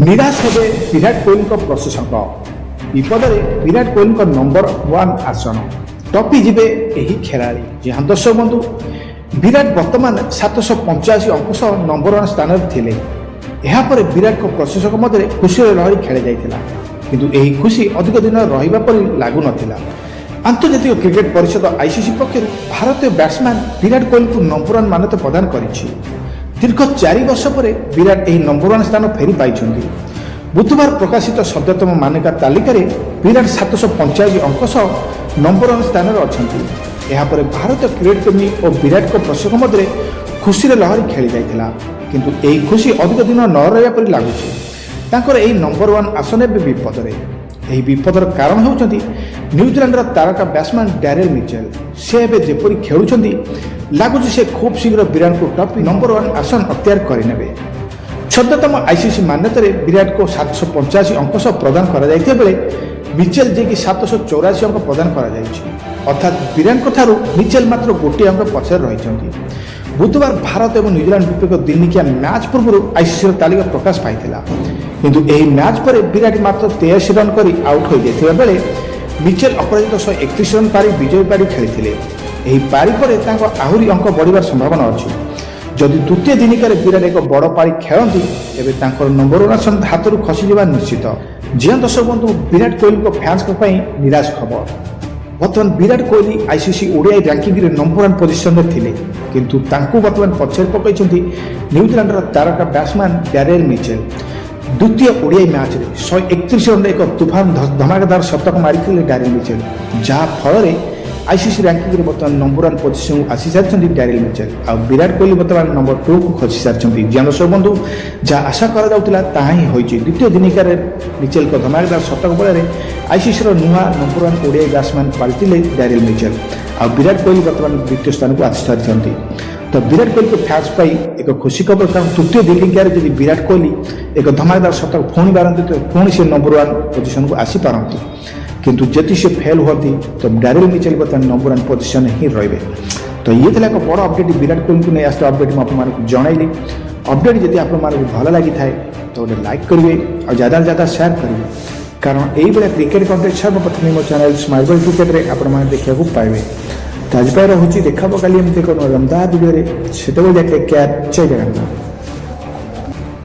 निराश हेबे विराट कोहली प्रशंसक विपदे विराट कोहली नंबर 1 आसन टपी जीवे यही खेलाड़ी जहाँ दर्शक बंधु विराट वर्तमान 785 अंक सह नंबर 1 स्थान थे। यापर विराट को प्रशंसक मध्य खुशी लहरी खेल जाता किंतु यही खुशी अधिक दिन रहा पर लगु ना। आंतर्जातिक क्रिकेट परिषद आईसीसी पक्षर भारतीय बैट्समैन विराट कोहली को नंबर 1 मान्यता प्रदान कर दीर्घ 4 वर्ष पर विराट यह नंबर 1 स्थान फेरी पाई। बुधवार प्रकाशित सद्यतम मान्यता तालिका विराट 785 अंक सह नंबर 1 स्थान अच्छा। यापर भारतीय क्रिकेट प्रेमी और विराट को प्रशंसक मध्य खुशी लहरी खेली जाता किंतु यही खुशी अधिक दिन न रहा पर लगुच। यही नंबर 1 आसन ए विपदे यही विपदर कारण होउछंती न्यूजीलैंड तारका बैट्समैन डैरेल मिचेल। से एबे जेपरी खेलुछंती लगुच से खूब शीघ्र विराट को टपी नंबर 1 आसन अख्तियार करेनेबे। सद्यतम आईसीसी मान्यता विराट को 785 अंक सह प्रदान करा जायते बेले मिचेल जे कि 784 अंक प्रदान करा जायछि अर्थात विराट ठारू मिचेल मात्र गोटे अंक पछर रहिछंती। बुधवार भारत और न्यूजीलैंड विपक्ष दिनिकिया मैच पूर्व आईसीसी तालिका प्रकाश पाइथिला किंतु यही मैच पर विराट मात्र 83 रन कर आउट हो जाइथिबा बेले मिचेल अपराजित 131 रन पारी विजय पारी खेली। यही पारी पर तांको आहुरी अंक बढ़िबार संभावना अछि। जदि द्वितीय दिनिकार विराट एक बड़ पारी खेलती तेबे तांकर नंबर 1 आसन हाथरू खसी जावा निश्चित। जे दर्शक बंधु विराट कोहली फैंस निराश खबर बर्तमान Virat Kohli ICC ODI ranking रे नंबर 1 पोजिशन में थिले किंतु तांकु बर्तमान पछर पकैछंती न्यूजीलैंड तारका बैट्समैन डैरेल मिचेल। द्वितीय ओडीआई मैच रे 131 रन एक तूफान धमाकेदार शतक मारिथिले डैरेल मिचेल जहाँ फल आईसीसी रैंकिंग रे बर्तमान नंबर 1 पोजिशन आसी सारी डैरेल मिचेल आ विराट कोहली बर्तमान नंबर 2 को खसी सारी। दर्शक बंधु जहाँ आशा करा ही होइछि द्वितीय दिनिकार मिचेल को धमाकेदार शतक बल आईसीसी नुआ नंबर 1 ओडीआई बैट्समैन पाल्टिले डैरेल मिचेल आ विराट कोहली बर्तमान द्वितीय स्थान को आसी सारी। तो विराट कोहली को फैंस पाई एक खुशी खबर कारण तृतीय दिनिकार जब विराट कोहली एक धमाकेदार शतक पुणी बारती तो पुणी से नंबर 1 पोजिशन को आसी पारती किंतु जति से फेल होती तो डैरेल मिचेल बर्तमान नंबर 1 पोजिशन ही रही। तो ये था एक बड़ अपडेट विराट कोहली को नहीं आसता अपडेट मुझे जनइली। अपडेट जब आपको भल लगी था तो गोटे लाइक करेंगे और ज़्यादा से ज़्यादा शेयर करेंगे कारण यही भाई क्रिकेट कंटेंट सर्वप्रथम मो चैनल स्माइल बॉय क्रिकेट रे आपने देखा पाइबे। तो आज रोचे देखा काली एमती एक रमदार वीडियो से देखे क्या जय जगन्नाथ।